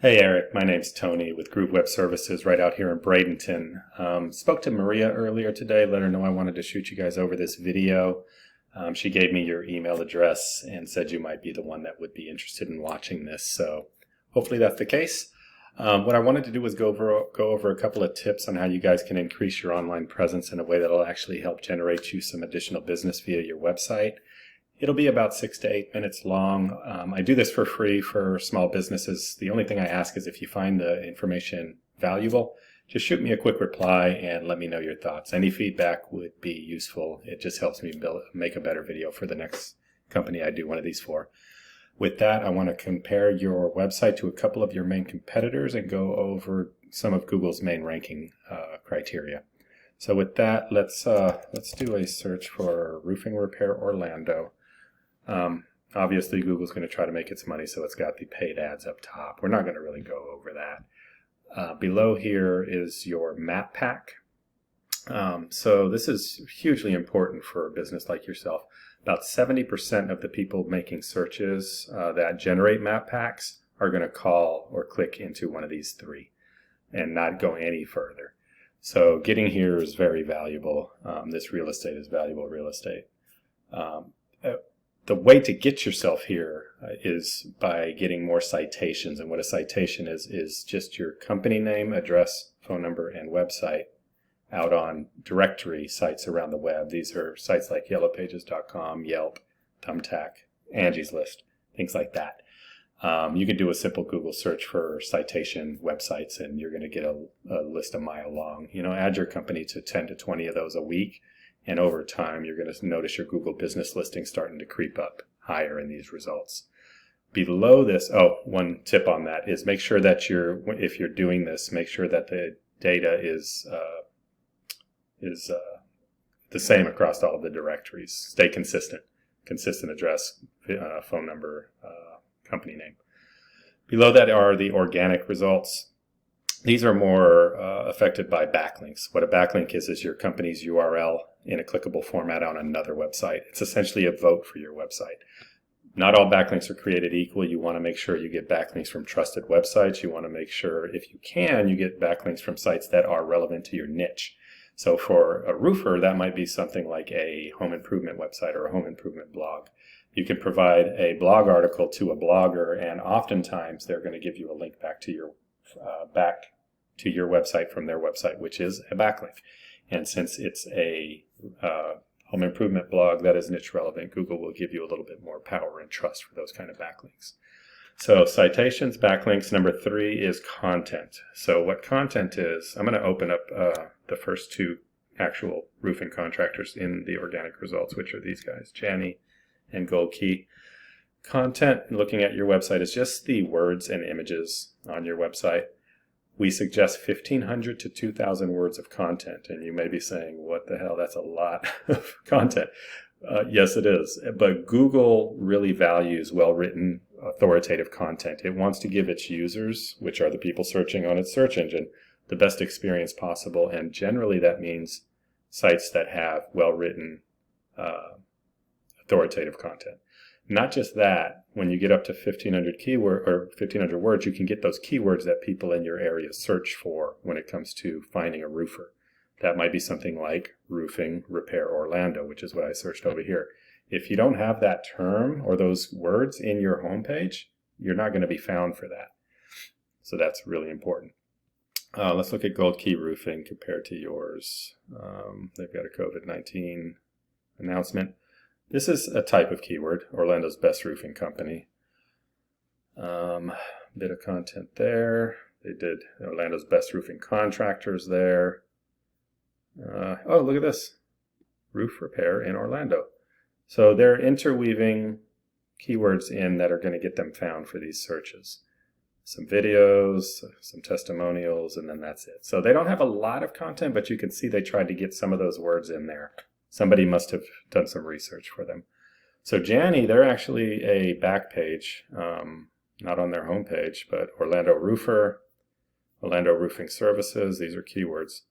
Hey Eric, my name's Tony with Group Web Services right out here in Bradenton. Spoke to Maria earlier today, let her know I wanted to shoot you guys over this video. She gave me your email address and said you might be the one that would be interested in watching this, so hopefully that's the case. What I wanted to do was go over a couple of tips on how you guys can increase your online presence in a way that will actually help generate you some additional business via your website. It'll be about 6 to 8 minutes long. I do this for free for small businesses. The only thing I ask is if you find the information valuable, just shoot me a quick reply and let me know your thoughts. Any feedback would be useful. It just helps me make a better video for the next company I do one of these for. With that, I want to compare your website to a couple of your main competitors and go over some of Google's main ranking criteria. So with that, let's do a search for roofing repair Orlando. Obviously, Google's going to try to make its money, so it's got the paid ads up top. We're not going to really go over that. Below here is your map pack. So this is hugely important for a business like yourself. About 70% of the people making searches that generate map packs are going to call or click into one of these three and not go any further. So getting here is very valuable. This real estate is valuable real estate. The way to get yourself here is by getting more citations. And what a citation is just your company name, address, phone number, and website out on directory sites around the web. These are sites like yellowpages.com, Yelp, Thumbtack, Angie's List, things like that. You can do a simple Google search for citation websites and you're going to get a list a mile long. Add your company to 10 to 20 of those a week. And over time, you're going to notice your Google business listing starting to creep up higher in these results. Below this, one tip on that is make sure that if you're doing this, make sure that the data is the same across all of the directories. Stay consistent. Consistent address, phone number, company name. Below that are the organic results. These are more affected by backlinks. What a backlink is your company's URL in a clickable format on another website. It's essentially a vote for your website. Not all backlinks are created equal. You want to make sure you get backlinks from trusted websites. You want to make sure, if you can, you get backlinks from sites that are relevant to your niche. So for a roofer, that might be something like a home improvement website or a home improvement blog. You can provide a blog article to a blogger, and oftentimes they're going to give you a link back to your website from their website, which is a backlink. And since it's a home improvement blog that is niche relevant, Google will give you a little bit more power and trust for those kind of backlinks. So citations, backlinks. Number 3 is content. So what content is, I'm going to open up the first two actual roofing contractors in the organic results, which are these guys, Janney and Gold Key. Content, looking at your website, is just the words and images on your website. We suggest 1,500 to 2,000 words of content, and you may be saying, what the hell, that's a lot of content. Yes, it is, but Google really values well-written, authoritative content. It wants to give its users, which are the people searching on its search engine, the best experience possible, and generally that means sites that have well-written, authoritative content. Not just that, when you get up to 1,500 words, you can get those keywords that people in your area search for when it comes to finding a roofer. That might be something like roofing repair Orlando, which is what I searched over here. If you don't have that term or those words in your homepage, you're not going to be found for that. So that's really important. Let's look at Gold Key Roofing compared to yours. They've got a COVID-19 announcement. This is a type of keyword, Orlando's best roofing company. Bit of content there. They did Orlando's best roofing contractors there. Oh, look at this. Roof repair in Orlando. So they're interweaving keywords in that are going to get them found for these searches. Some videos, some testimonials, and then that's it. So they don't have a lot of content, but you can see they tried to get some of those words in there. Somebody must have done some research for them. So Janney, they're actually a back page, not on their homepage, but Orlando Roofer, Orlando Roofing Services, these are keywords.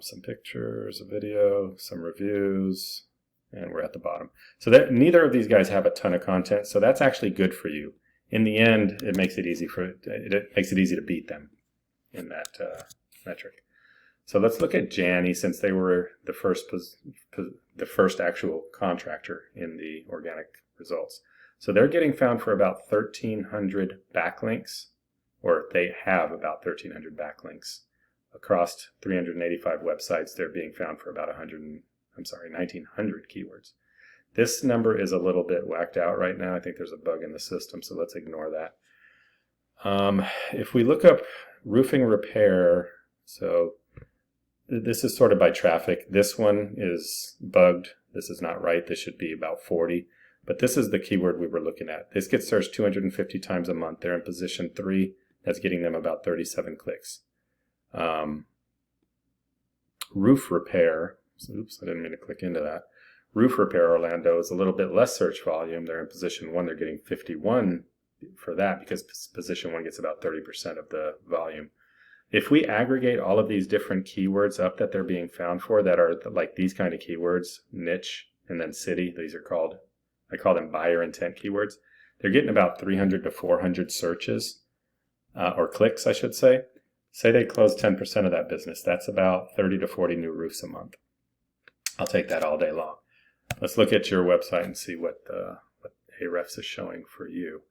Some pictures, a video, some reviews, and we're at the bottom. So neither of these guys have a ton of content, so that's actually good for you. in the end, it makes it easy to beat them in that metric. So let's look at Janney, since they were the first actual contractor in the organic results. So they're getting found for about 1,300 backlinks, or they have about 1,300 backlinks across 385 websites. They're being found for about 1,900 keywords. This number is a little bit whacked out right now. I think there's a bug in the system, so let's ignore that. If we look up roofing repair, so this is sorted by traffic. This one is bugged. This is not right. This should be about 40. But this is the keyword we were looking at. This gets searched 250 times a month. They're in position 3. That's getting them about 37 clicks. Roof repair. Oops, I didn't mean to click into that. Roof repair Orlando is a little bit less search volume. They're in position 1. They're getting 51 for that because position 1 gets about 30% of the volume. If we aggregate all of these different keywords up that they're being found for that are like these kind of keywords, niche and then city, these are called, I call them buyer intent keywords. They're getting about 300 to 400 searches, or clicks, I should say. Say they close 10% of that business. That's about 30 to 40 new roofs a month. I'll take that all day long. Let's look at your website and see what Ahrefs is showing for you.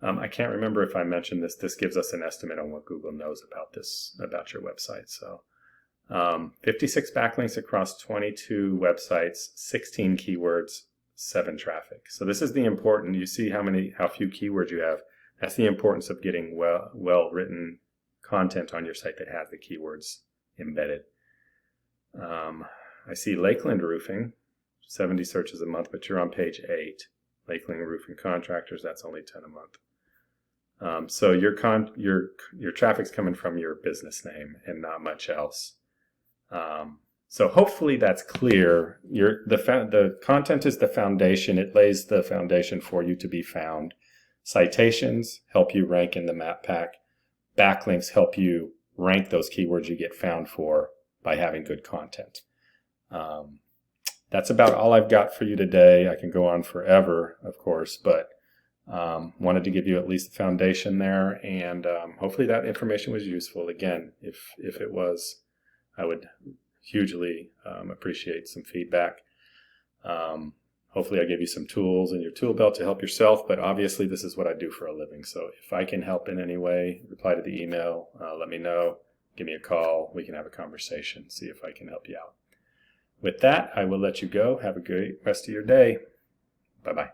I can't remember if I mentioned this. This gives us an estimate on what Google knows about about your website. So 56 backlinks across 22 websites, 16 keywords, 7 traffic. So this is the important, you see how few keywords you have. That's the importance of getting well-written content on your site that has the keywords embedded. I see Lakeland Roofing, 70 searches a month, but you're on page 8. Lakeland Roofing Contractors, that's only 10 a month. So your traffic's coming from your business name and not much else. So hopefully that's clear. The content is the foundation. It lays the foundation for you to be found. Citations help you rank in the map pack. Backlinks help you rank those keywords you get found for by having good content. That's about all I've got for you today. I can go on forever, of course, but wanted to give you at least the foundation there, and hopefully that information was useful. Again, if it was, I would hugely appreciate some feedback. Hopefully I gave you some tools in your tool belt to help yourself, but obviously this is what I do for a living. So if I can help in any way, reply to the email, let me know, give me a call, we can have a conversation, see if I can help you out. With that, I will let you go. Have a great rest of your day. Bye-bye.